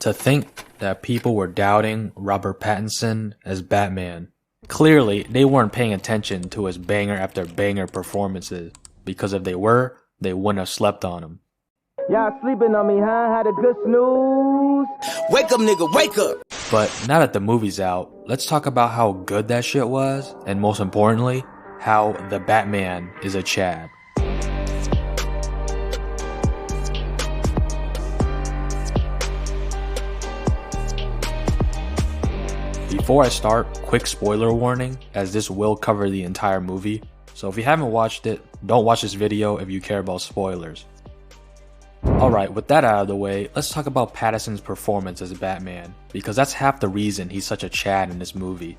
To think that people were doubting Robert Pattinson as Batman. Clearly, they weren't paying attention to his banger after banger performances, because if they were, they wouldn't have slept on him. Y'all sleeping on me, huh? Had a good snooze? Wake up, nigga, wake up! But now that the movie's out, let's talk about how good that shit was, and most importantly, how the Batman is a Chad. Before I start, quick spoiler warning, as this will cover the entire movie, so if you haven't watched it, don't watch this video if you care about spoilers. Alright, with that out of the way, let's talk about Pattinson's performance as Batman, because that's half the reason he's such a Chad in this movie.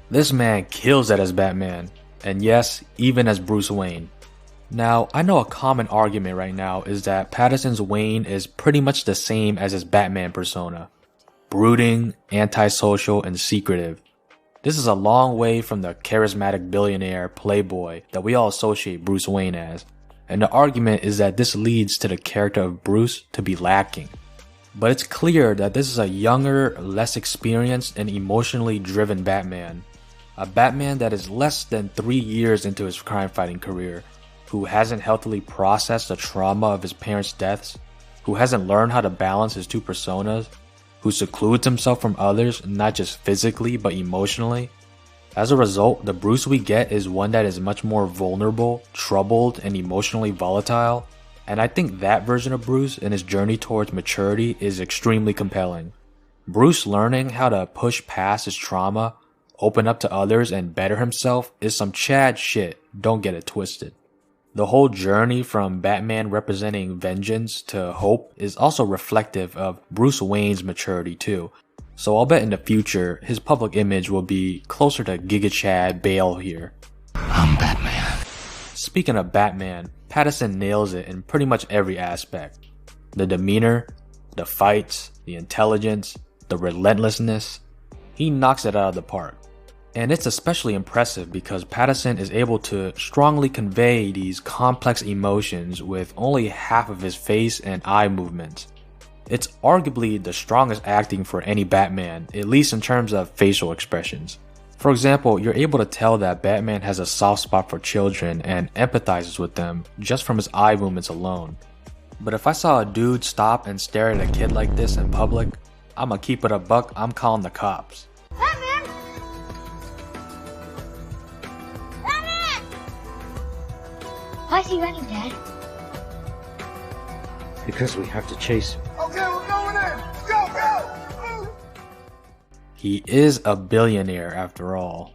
This man kills it as Batman, and yes, even as Bruce Wayne. Now, I know a common argument right now is that Pattinson's Wayne is pretty much the same as his Batman persona. Brooding, antisocial, and secretive. This is a long way from the charismatic billionaire playboy that we all associate Bruce Wayne as. And the argument is that this leads to the character of Bruce to be lacking. But it's clear that this is a younger, less experienced, and emotionally driven Batman. A Batman that is less than 3 years into his crime-fighting career, who hasn't healthily processed the trauma of his parents' deaths, who hasn't learned how to balance his two personas, who secludes himself from others not just physically but emotionally. As a result, the Bruce we get is one that is much more vulnerable, troubled, and emotionally volatile, and I think that version of Bruce and his journey towards maturity is extremely compelling. Bruce learning how to push past his trauma, open up to others, and better himself is some Chad shit, don't get it twisted. The whole journey from Batman representing vengeance to hope is also reflective of Bruce Wayne's maturity too. So I'll bet in the future, his public image will be closer to Giga Chad Bale here. I'm Batman. Speaking of Batman, Pattinson nails it in pretty much every aspect. The demeanor, the fights, the intelligence, the relentlessness. He knocks it out of the park. And it's especially impressive because Pattinson is able to strongly convey these complex emotions with only half of his face and eye movements. It's arguably the strongest acting for any Batman, at least in terms of facial expressions. For example, you're able to tell that Batman has a soft spot for children and empathizes with them just from his eye movements alone. But if I saw a dude stop and stare at a kid like this in public, I'ma keep it a buck, I'm calling the cops. Batman! Batman! Why is he running, Dad? Because we have to chase him. Okay, we're going in. Go, go! He is a billionaire after all.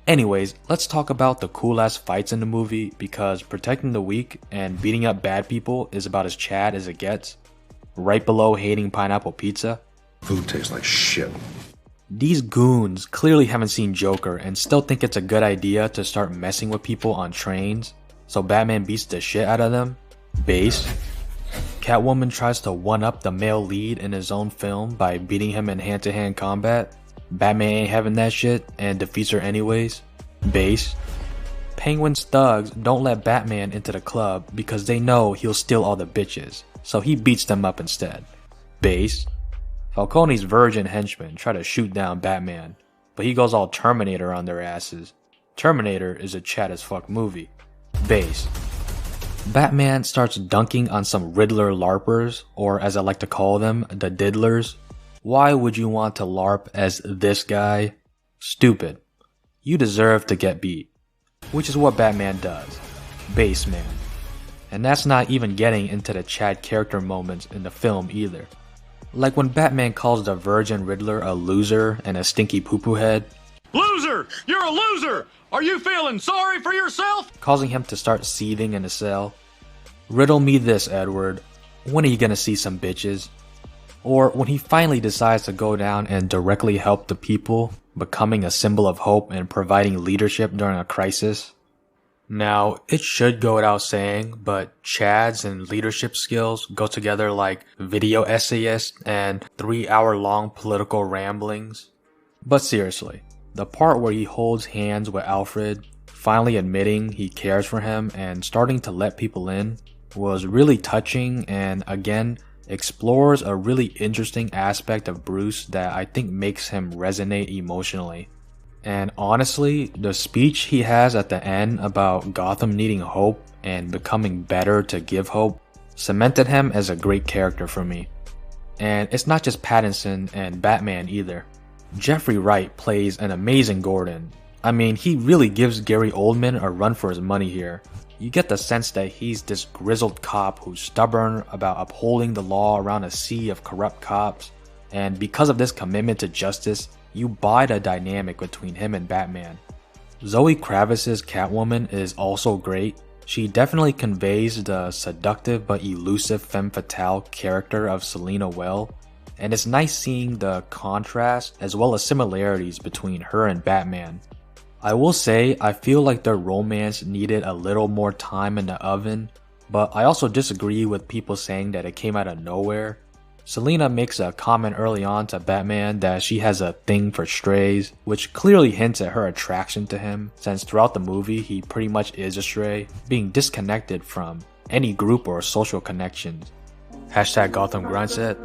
Anyways, let's talk about the cool ass fights in the movie because protecting the weak and beating up bad people is about as Chad as it gets. Right below hating pineapple pizza. Food tastes like shit. These goons clearly haven't seen Joker and still think it's a good idea to start messing with people on trains, so Batman beats the shit out of them. Base. Catwoman tries to one-up the male lead in his own film by beating him in hand-to-hand combat. Batman ain't having that shit and defeats her anyways. Base. Penguin's thugs don't let Batman into the club because they know he'll steal all the bitches, so he beats them up instead. Base. Falcone's virgin henchmen try to shoot down Batman, but he goes all Terminator on their asses. Terminator is a Chad as fuck movie. Base. Batman starts dunking on some Riddler LARPers, or as I like to call them, the diddlers. Why would you want to LARP as this guy? Stupid. You deserve to get beat. Which is what Batman does. Base man. And that's not even getting into the Chad character moments in the film either. Like when Batman calls the virgin Riddler a loser and a stinky poo-poo head. Loser! You're a loser! Are you feeling sorry for yourself? Causing him to start seething in the cell. Riddle me this, Edward. When are you gonna see some bitches? Or when he finally decides to go down and directly help the people, becoming a symbol of hope and providing leadership during a crisis. Now, it should go without saying, but Chads and leadership skills go together like video essayists and 3-hour-long political ramblings. But seriously, the part where he holds hands with Alfred, finally admitting he cares for him and starting to let people in, was really touching and again, explores a really interesting aspect of Bruce that I think makes him resonate emotionally. And honestly, the speech he has at the end about Gotham needing hope and becoming better to give hope cemented him as a great character for me. And it's not just Pattinson and Batman either. Jeffrey Wright plays an amazing Gordon. I mean, he really gives Gary Oldman a run for his money here. You get the sense that he's this grizzled cop who's stubborn about upholding the law around a sea of corrupt cops, and because of this commitment to justice, you buy the dynamic between him and Batman. Zoë Kravitz's Catwoman is also great. She definitely conveys the seductive but elusive femme fatale character of Selina well, and it's nice seeing the contrast as well as similarities between her and Batman. I will say I feel like their romance needed a little more time in the oven, but I also disagree with people saying that it came out of nowhere. Selina makes a comment early on to Batman that she has a thing for strays, which clearly hints at her attraction to him, since throughout the movie he pretty much is a stray, being disconnected from any group or social connections. Hashtag Gotham Grindset,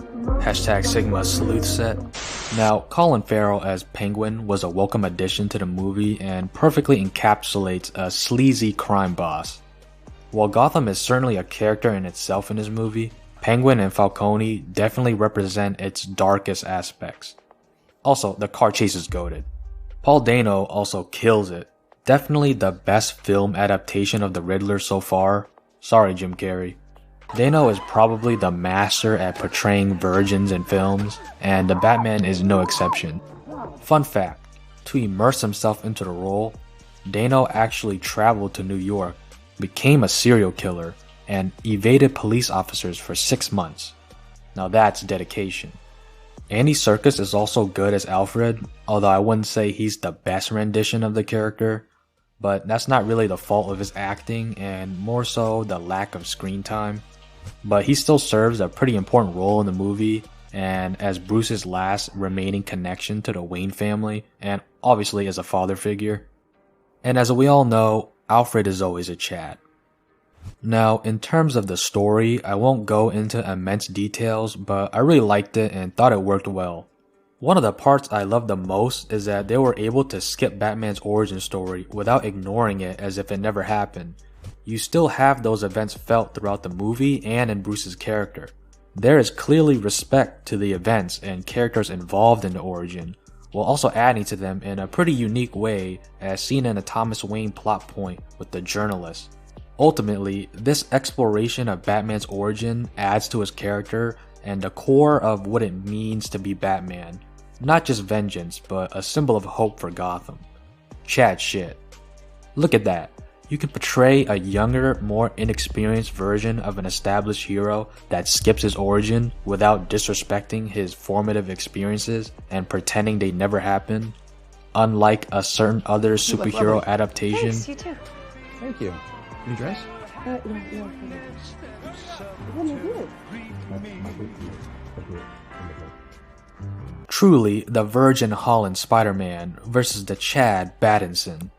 hashtag Sigma Sleuthset. Now, Colin Farrell as Penguin was a welcome addition to the movie and perfectly encapsulates a sleazy crime boss. While Gotham is certainly a character in itself in this movie, Penguin and Falcone definitely represent its darkest aspects. Also, the car chase is goated. Paul Dano also kills it. Definitely the best film adaptation of the Riddler so far. Sorry, Jim Carrey. Dano is probably the master at portraying virgins in films, and the Batman is no exception. Fun fact, to immerse himself into the role, Dano actually traveled to New York, became a serial killer, and evaded police officers for 6 months. Now that's dedication. Andy Serkis is also good as Alfred, although I wouldn't say he's the best rendition of the character, but that's not really the fault of his acting and more so the lack of screen time. But he still serves a pretty important role in the movie and as Bruce's last remaining connection to the Wayne family and obviously as a father figure. And as we all know, Alfred is always a Chad. Now, in terms of the story, I won't go into immense details, but I really liked it and thought it worked well. One of the parts I loved the most is that they were able to skip Batman's origin story without ignoring it as if it never happened. You still have those events felt throughout the movie and in Bruce's character. There is clearly respect to the events and characters involved in the origin, while also adding to them in a pretty unique way as seen in a Thomas Wayne plot point with the journalist. Ultimately, this exploration of Batman's origin adds to his character and the core of what it means to be Batman. Not just vengeance, but a symbol of hope for Gotham. Chad shit. Look at that. You can portray a younger, more inexperienced version of an established hero that skips his origin without disrespecting his formative experiences and pretending they never happened. Unlike a certain other superhero adaptation. Thanks, you too. Thank you. New dress? Truly, the Virgin Holland Spider-Man versus the Chad Pattinson.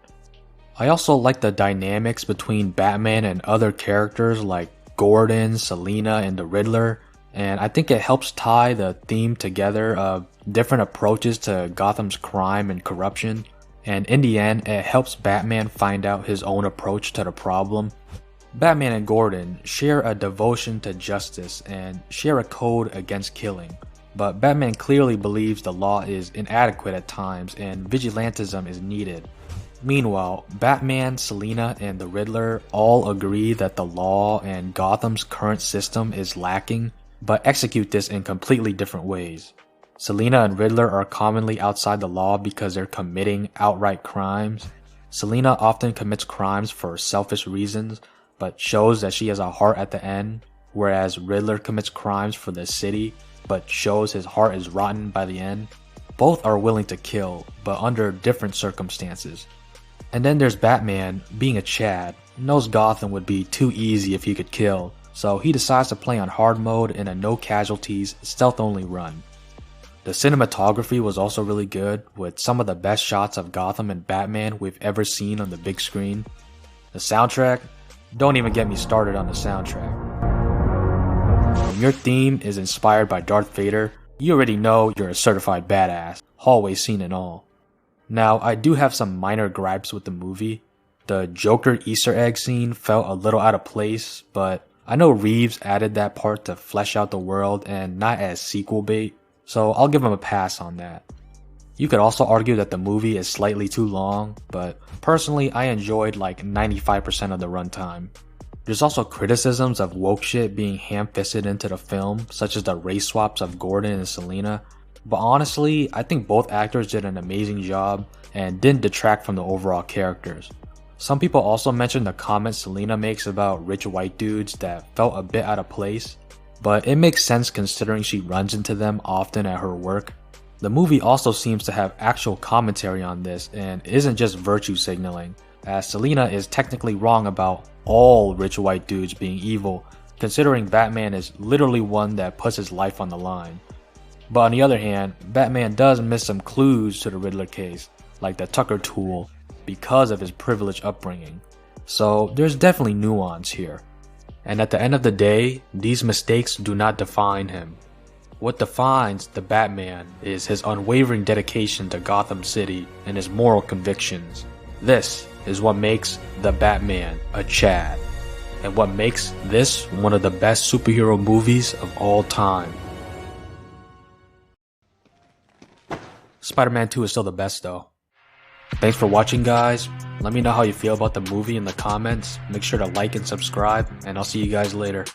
I also like the dynamics between Batman and other characters like Gordon, Selina, and the Riddler, and I think it helps tie the theme together of different approaches to Gotham's crime and corruption, and in the end, it helps Batman find out his own approach to the problem. Batman and Gordon share a devotion to justice and share a code against killing, but Batman clearly believes the law is inadequate at times and vigilantism is needed. Meanwhile, Batman, Selina, and the Riddler all agree that the law and Gotham's current system is lacking, but execute this in completely different ways. Selina and Riddler are commonly outside the law because they're committing outright crimes. Selina often commits crimes for selfish reasons, but shows that she has a heart at the end, whereas Riddler commits crimes for the city, but shows his heart is rotten by the end. Both are willing to kill, but under different circumstances. And then there's Batman, being a Chad, knows Gotham would be too easy if he could kill, so he decides to play on hard mode in a no casualties, stealth only run. The cinematography was also really good, with some of the best shots of Gotham and Batman we've ever seen on the big screen. The soundtrack? Don't even get me started on the soundtrack. when your theme is inspired by Darth Vader, you already know you're a certified badass, hallway scene and all. Now, I do have some minor gripes with the movie. The Joker Easter egg scene felt a little out of place, but I know Reeves added that part to flesh out the world and not as sequel bait, so I'll give him a pass on that. You could also argue that the movie is slightly too long, but personally I enjoyed like 95% of the runtime. There's also criticisms of woke shit being ham-fisted into the film, such as the race swaps of Gordon and Selena, but honestly, I think both actors did an amazing job and didn't detract from the overall characters. Some people also mentioned the comments Selena makes about rich white dudes that felt a bit out of place, but it makes sense considering she runs into them often at her work. The movie also seems to have actual commentary on this and isn't just virtue signaling, as Selena is technically wrong about all rich white dudes being evil, considering Batman is literally one that puts his life on the line. But on the other hand, Batman does miss some clues to the Riddler case, like the Tucker tool, because of his privileged upbringing. So there's definitely nuance here. And at the end of the day, these mistakes do not define him. What defines the Batman is his unwavering dedication to Gotham City and his moral convictions. This is what makes the Batman a Chad, and what makes this one of the best superhero movies of all time. Spider-Man 2 is still the best though. Thanks for watching, guys. Let me know how you feel about the movie in the comments. Make sure to like and subscribe, and I'll see you guys later.